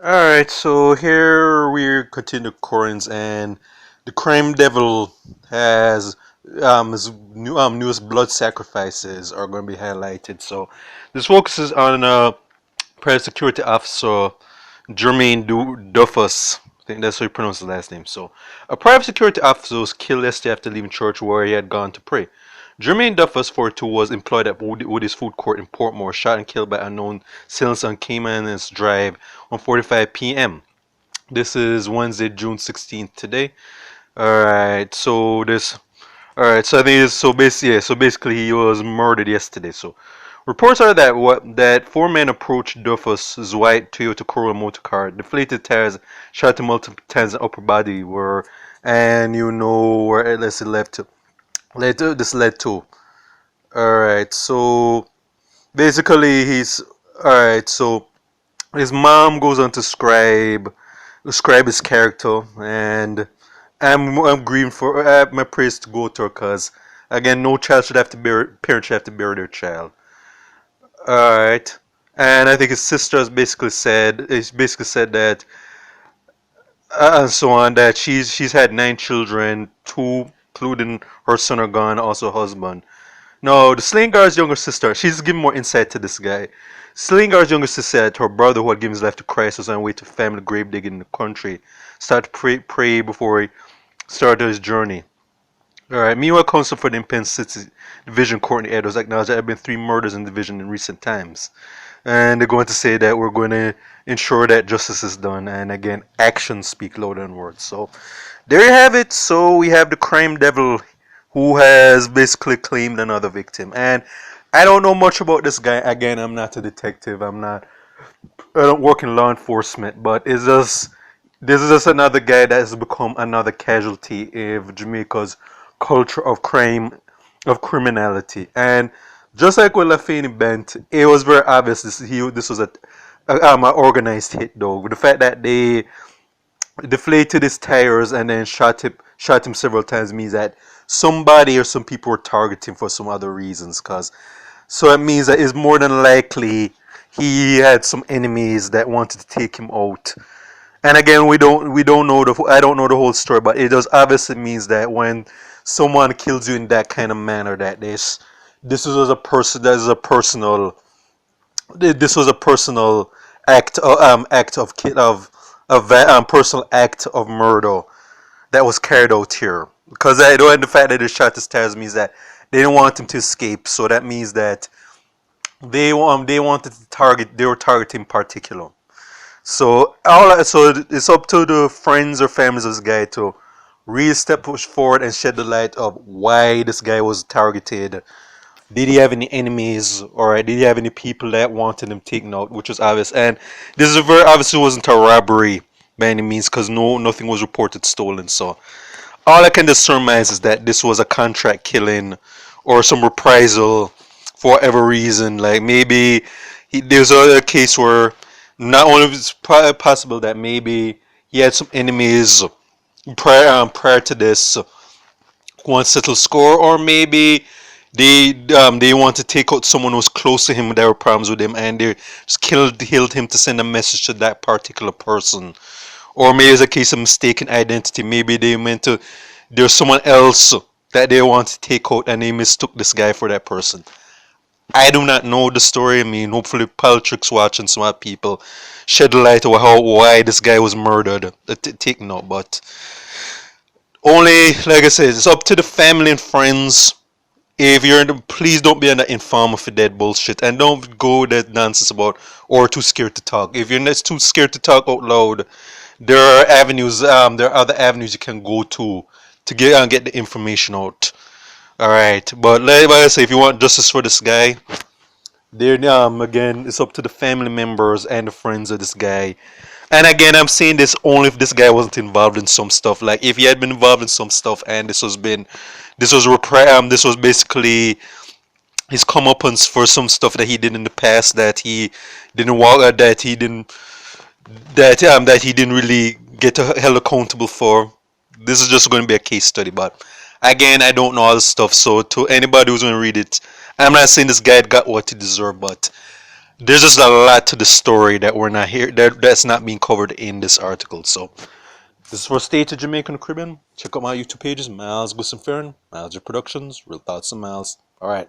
Alright, so here we continue Corinth, and the Crime Devil has his newest blood sacrifices are going to be highlighted. So this focuses on private security officer Jermaine Duffus. I think that's how you pronounce the last name. So a private security officer was killed yesterday after leaving church where he had gone to pray. Jermaine Duffus, 42, was employed at Woody's Food Court in Portmore, shot and killed by unknown assailants on Cayman's Drive on 45 p.m. This is Wednesday, June 16th today. All right, so I think so basically he was murdered yesterday. So reports are that four men approached Duffus's white Toyota Corolla motor car, deflated tires, shot him multiple times in the upper body, and you know where this led to. All right, so basically all right. So his mom goes on to describe his character, and I'm grieving for my praise to go to her, because again, no child should have to bury parent should have to bury their child. All right, and I think his sister has basically said that and so on, that she's had nine children, two including her son are gone, also husband. No, the Slingar's younger sister, she's giving more insight to this guy. Slingar's younger sister said her brother, who had given his life to Christ, was on the way to family grave digging in the country. Started to pray before he started his journey. Alright, meanwhile, counsel for the Penn City Division Courtney Edwards acknowledged that there have been three murders in the division in recent times. And they're going to say that we're going to ensure that justice is done. And again, actions speak louder than words. So there you have it. So we have the crime devil who has basically claimed another victim. And I don't know much about this guy. Again, I'm not a detective. I don't work in law enforcement. But this is just another guy that has become another casualty of Jamaica's culture of crime, of criminality. And just like with Lafayette Bent, it was very obvious this was a organized hit, though. The fact that they deflated his tires and then shot him several times means that somebody or some people were targeting for some other reasons. Cause so it means that it's more than likely he had some enemies that wanted to take him out. And again, we don't know I don't know the whole story, but it does obviously means that when someone kills you in that kind of manner, that this was a person that is a personal this was a personal act of personal act of murder that was carried out here. Because the fact that they shot his tires means that they didn't want him to escape. So that means that they wanted to they were targeting particular. So it's up to the friends or families of this guy to really push forward and shed the light of why this guy was targeted. Did he have any enemies, or did he have any people that wanted him taken out, which was obvious. And this is very obviously wasn't a robbery by any means, because nothing was reported stolen. So all I can just surmise is that this was a contract killing or some reprisal for whatever reason. Like maybe there's a case where not only is it possible that maybe he had some enemies prior to this who want to settle score, or maybe they want to take out someone who was close to him that were problems with him, and they just killed him to send a message to that particular person. Or maybe it's a case of mistaken identity. Maybe they meant to there's someone else that they want to take out, and they mistook this guy for that person. I do not know the story. I mean, hopefully Patrick's watching, some other people shed the light on why this guy was murdered, taken out. But only, like I said, it's up to the family and friends. If you're in please don't be in the informer for dead bullshit, and don't go that nonsense about or too scared to talk. If you're not too scared to talk out loud, there are other avenues you can go to get the information out. All right, but like I say, if you want justice for this guy, there again, it's up to the family members and the friends of this guy. And again, I'm saying this only if this guy wasn't involved in some stuff. Like if he had been involved in some stuff, and this was basically his comeuppance for some stuff that he did in the past that he didn't walk that he didn't really get held accountable for. This is just going to be a case study, but again, I don't know all this stuff. So to anybody who's going to read it, I'm not saying this guy got what he deserved, but There's just a lot to the story that we're not here that's not being covered in this article. So this is for State of Jamaica and the Caribbean. Check out my YouTube pages, Miles Gusson Farron, Miles Productions, Real Thoughts and Miles. All right.